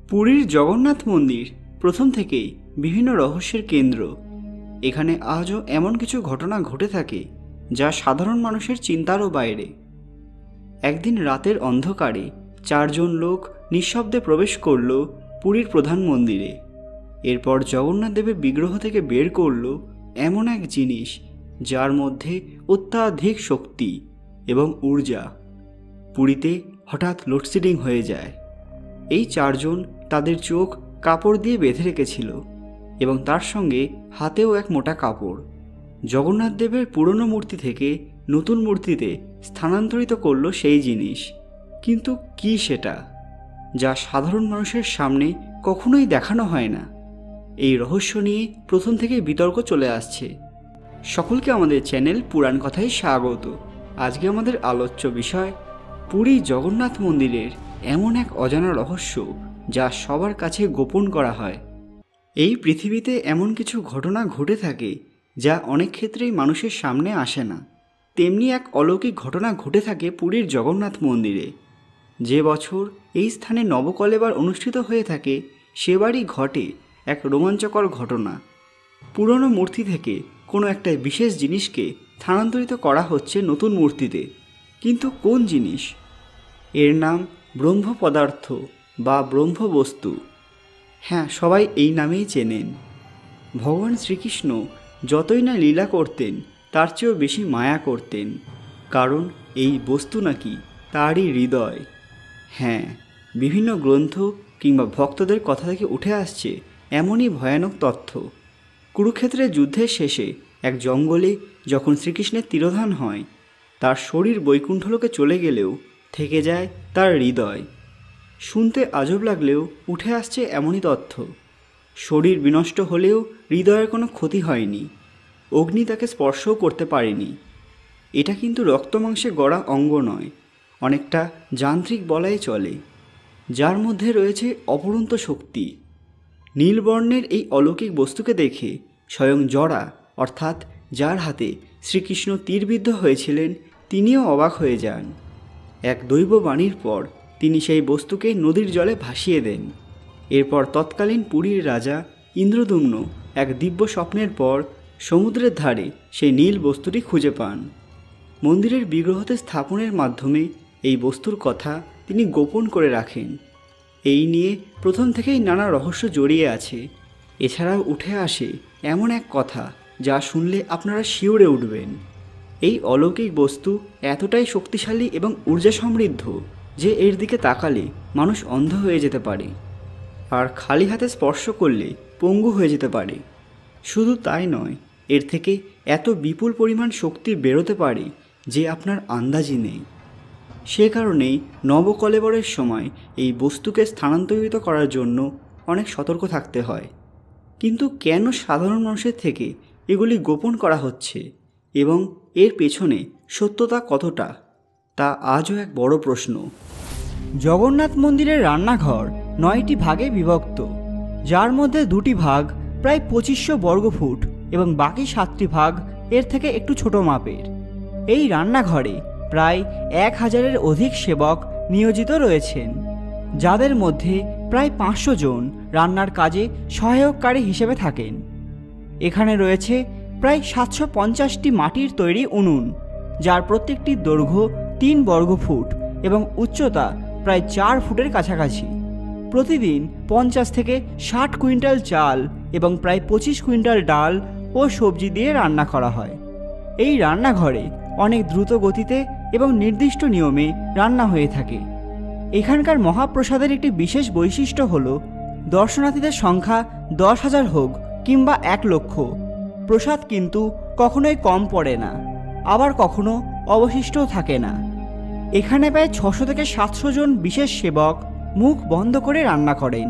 পুরীর জগন্নাথ মন্দির প্রথম থেকেই বিভিন্ন রহস্যের কেন্দ্র। এখানে আজও এমন কিছু ঘটনা ঘটে থাকে যা সাধারণ মানুষের চিন্তারও বাইরে। একদিন রাতের অন্ধকারে 4 জন লোক নিঃশব্দে প্রবেশ করল পুরীর প্রধান মন্দিরে। এরপর জগন্নাথ দেবের বিগ্রহ থেকে বের করল এমন এক জিনিস যার মধ্যে অত্যাধিক শক্তি এবং ঊর্জা। পুরীতে হঠাৎ লোডশেডিং হয়ে যায়। এই 4 জন তাদের চোখ কাপড় দিয়ে বেঁধে রেখেছিল এবং তার সঙ্গে হাতেও এক মোটা কাপড়। জগন্নাথ দেবের পুরনো মূর্তি থেকে নতুন মূর্তিতে স্থানান্তরিত করল সেই জিনিস। কিন্তু কি সেটা, যা সাধারণ মানুষের সামনে কখনোই দেখানো হয় না? এই রহস্য নিয়ে প্রথম থেকেই বিতর্ক চলে আসছে। সকলকে আমাদের চ্যানেল পুরাণ কথায় স্বাগত। আজকে আমাদের আলোচ্য বিষয় পুরী জগন্নাথ মন্দিরের এমন এক অজানা রহস্য যা সবার কাছে গোপন করা হয়। এই পৃথিবীতে এমন কিছু ঘটনা ঘটে থাকে যা অনেক ক্ষেত্রেই মানুষের সামনে আসে না। তেমনি এক অলৌকিক ঘটনা ঘটে থাকে পুরীর জগন্নাথ মন্দিরে। যে বছর এই স্থানে নবকলেবর অনুষ্ঠিত হয়ে থাকে সেবারই ঘটে এক রোমাঞ্চকর ঘটনা। পুরনো মূর্তি থেকে কোনো একটা বিশেষ জিনিসকে স্থানান্তরিত করা হচ্ছে নতুন মূর্তিতে। কিন্তু কোন জিনিস? এর নাম ব্রহ্ম পদার্থ বা ব্রহ্মবস্তু। হ্যাঁ, সবাই এই নামেই চেনেন। ভগবান শ্রীকৃষ্ণ যতই না লীলা করতেন তার চেয়েও বেশি মায়া করতেন, কারণ এই বস্তু নাকি তারই হৃদয়। হ্যাঁ, বিভিন্ন গ্রন্থ কিংবা ভক্তদের কথা থেকে উঠে আসছে এমনই ভয়ানক তথ্য। কুরুক্ষেত্রের যুদ্ধের শেষে এক জঙ্গলে যখন শ্রীকৃষ্ণের তিরোধান হয়, তার শরীর বৈকুণ্ঠলোকে চলে গেলেও থেকে যায় তার হৃদয়। শুনতে আজব লাগলেও উঠে আসছে এমনই তথ্য। শরীর বিনষ্ট হলেও হৃদয়ের কোনো ক্ষতি হয়নি, অগ্নি তাকে স্পর্শও করতে পারেনি। এটা কিন্তু রক্তমাংসে গড়া অঙ্গ নয়, অনেকটা যান্ত্রিক বলাই চলে, যার মধ্যে রয়েছে অপরন্ত শক্তি। নীলবর্ণের এই অলৌকিক বস্তুকে দেখে স্বয়ং জরা, অর্থাৎ যার হাতে শ্রীকৃষ্ণ তীরবিদ্ধ হয়েছিলেন, তিনিও অবাক হয়ে যান। এক দৈব বাণীর পর তিনি সেই বস্তুকে নদীর জলে ভাসিয়ে দেন। এরপর তৎকালীন পুরীর রাজা ইন্দ্রদ্যুম্ন এক দিব্য স্বপ্নের পর সমুদ্রের ধারে সেই নীল বস্তুটি খুঁজে পান। মন্দিরের বিগ্রহতে স্থাপনের মাধ্যমে এই বস্তুর কথা তিনি গোপন করে রাখেন। এই নিয়ে প্রথম থেকেই নানা রহস্য জড়িয়ে আছে। এছাড়াও উঠে আসে এমন এক কথা যা শুনলে আপনারা শিউরে উঠবেন। এই অলৌকিক বস্তু এতটাই শক্তিশালী এবং ঊর্জা সমৃদ্ধ যে এর দিকে তাকালে মানুষ অন্ধ হয়ে যেতে পারে, আর খালি হাতে স্পর্শ করলে পঙ্গু হয়ে যেতে পারে। শুধু তাই নয়, এর থেকে এত বিপুল পরিমাণ শক্তি বেরোতে পারে যে আপনার আন্দাজই নেই। সে কারণেই নবকলেবরের সময় এই বস্তুকে স্থানান্তরিত করার জন্য অনেক সতর্ক থাকতে হয়। কিন্তু কেন সাধারণ মানুষের থেকে এগুলি গোপন করা হচ্ছে এবং এর পেছনে সত্যতা কতটা, তা আজও এক বড় প্রশ্ন। জগন্নাথ মন্দিরের রান্নাঘর 9টি ভাগে বিভক্ত, যার মধ্যে 2টি ভাগ প্রায় 2500 বর্গফুট এবং বাকি 7টি ভাগ এর থেকে একটু ছোট মাপের। এই রান্নাঘরে প্রায় 1000-এর অধিক সেবক নিয়োজিত রয়েছেন, যাদের মধ্যে প্রায় 500 জন রান্নার কাজে সহায়ককারী হিসেবে থাকেন। এখানে রয়েছে প্রায় 750টি মাটির তৈরি উনুন, যার প্রত্যেকটি দৈর্ঘ্য 3 বর্গফুট এবং উচ্চতা প্রায় 4 ফুটের কাছাকাছি। প্রতিদিন 50 থেকে 60 কুইন্টাল চাল এবং প্রায় 25 কুইন্টাল ডাল ও সবজি দিয়ে রান্না করা হয়। এই রান্নাঘরে অনেক দ্রুত গতিতে এবং নির্দিষ্ট নিয়মে রান্না হয়ে থাকে। এখানকার মহাপ্রসাদের একটি বিশেষ বৈশিষ্ট্য হল দর্শনার্থীদের সংখ্যা 10,000 হোক কিংবা 1 লক্ষ, প্রসাদ কিন্তু কখনোই কম পড়ে না, আবার কখনো অবশিষ্টও থাকে না। এখানে প্রায় 600 থেকে 700 জন বিশেষ সেবক মুখ বন্ধ করে রান্না করেন,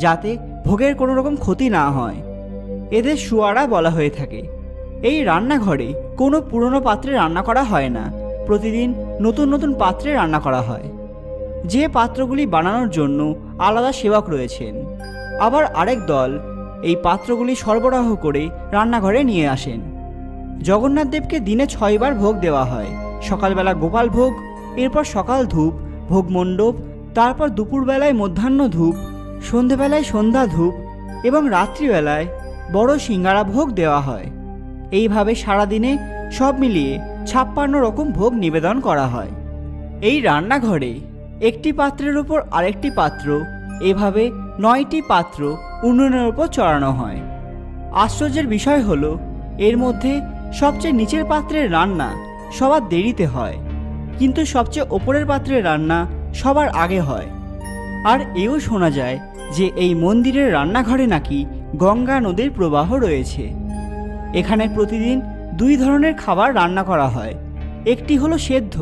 যাতে ভোগের কোনো রকম ক্ষতি না হয়। এদের সুয়ারা বলা হয়ে থাকে। এই রান্নাঘরে কোনো পুরনো পাত্রে রান্না করা হয় না, প্রতিদিন নতুন নতুন পাত্রে রান্না করা হয়। যে পাত্রগুলি বানানোর জন্য আলাদা সেবক রয়েছেন, আবার আরেক দল এই পাত্রগুলি সরবরাহ করে রান্নাঘরে নিয়ে আসেন। জগন্নাথ দেবকে দিনে 6 বার ভোগ দেওয়া হয়। সকালবেলা গোপাল ভোগ, এরপর সকাল ধূপ, ভোগ মণ্ডপ, তারপর দুপুরবেলায় মধ্যাহ্ন ধূপ, সন্ধেবেলায় সন্ধ্যা ধূপ এবং রাত্রিবেলায় বড় সিঙ্গারা ভোগ দেওয়া হয়। এইভাবে সারাদিনে সব মিলিয়ে 56 রকম ভোগ নিবেদন করা হয়। এই রান্নাঘরে একটি পাত্রের উপর আরেকটি পাত্র, এভাবে 9টি পাত্র উনুনের উপর চড়ানো হয়। আশ্চর্যের বিষয় হলো এর মধ্যে সবচেয়ে নিচের পাত্রের রান্না সবার দেরিতে হয়, কিন্তু সবচেয়ে ওপরের পাত্রের রান্না সবার আগে হয়। আর এও শোনা যায় যে এই মন্দিরের রান্নাঘরে নাকি গঙ্গা নদীর প্রবাহ রয়েছে। এখানে প্রতিদিন 2 ধরনের খাবার রান্না করা হয়, একটি হলো সেদ্ধ,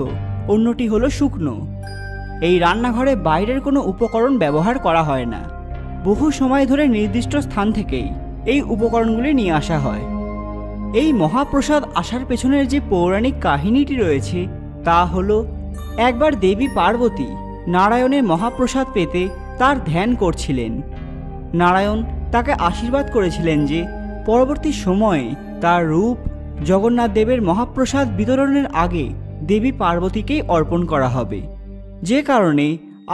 অন্যটি হলো শুকনো। এই রান্নাঘরে বাইরের কোনো উপকরণ ব্যবহার করা হয় না। বহু সময় ধরে নির্দিষ্ট স্থান থেকেই এই উপকরণগুলি নিয়ে আসা হয়। এই মহাপ্রসাদ আসার পেছনের যে পৌরাণিক কাহিনীটি রয়েছে তা হলো, একবার দেবী পার্বতী নারায়ণের মহাপ্রসাদ পেতে তার ধ্যান করছিলেন। নারায়ণ তাকে আশীর্বাদ করেছিলেন যে পরবর্তী সময়ে তার রূপ জগন্নাথ দেবের মহাপ্রসাদ বিতরণের আগে দেবী পার্বতীকেই অর্পণ করা হবে, যে কারণে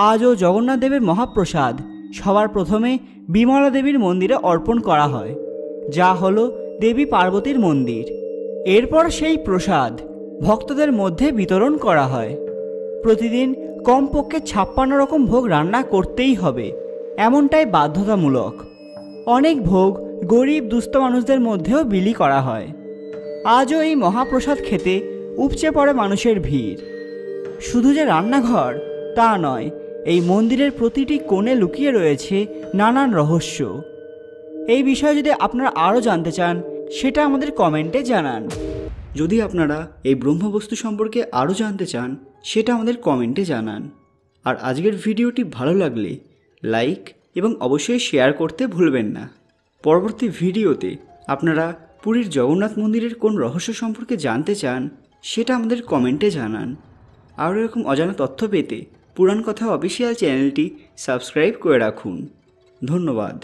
আজও জগন্নাথ দেবের মহাপ্রসাদ সবার প্রথমে বিমলা দেবীর মন্দিরে অর্পণ করা হয়, যা হলো দেবী পার্বতীর মন্দির। এরপর সেই প্রসাদ ভক্তদের মধ্যে বিতরণ করা হয়। প্রতিদিন কমপক্ষে 56 রকম ভোগ রান্না করতেই হবে, এমনটাই বাধ্যতামূলক। অনেক ভোগ গরিব দুস্থ মানুষদের মধ্যেও বিলি করা হয়। আজও এই মহাপ্রসাদ খেতে উপচে পড়ে মানুষের ভিড়। শুধু যে রান্নাঘর তা নয়, এই মন্দিরের প্রতিটি কোণে লুকিয়ে রয়েছে নানান রহস্য। এই বিষয়ে যদি আপনারা আরও জানতে চান সেটা আমাদের কমেন্টে জানান। যদি আপনারা এই ব্রহ্মবস্তু সম্পর্কে আরও জানতে চান সেটা আমাদের কমেন্টে জানান। আর আজকের ভিডিওটি ভালো লাগলে লাইক এবং অবশ্যই শেয়ার করতে ভুলবেন না। পরবর্তী ভিডিওতে আপনারা পুরীর জগন্নাথ মন্দিরের কোন রহস্য সম্পর্কে জানতে চান সেটা আমাদের কমেন্টে জানান। আর এরকম অজানা তথ্য পেতে পুরাণ কথা অফিসিয়াল চ্যানেলটি সাবস্ক্রাইব করে রাখুন। ধন্যবাদ।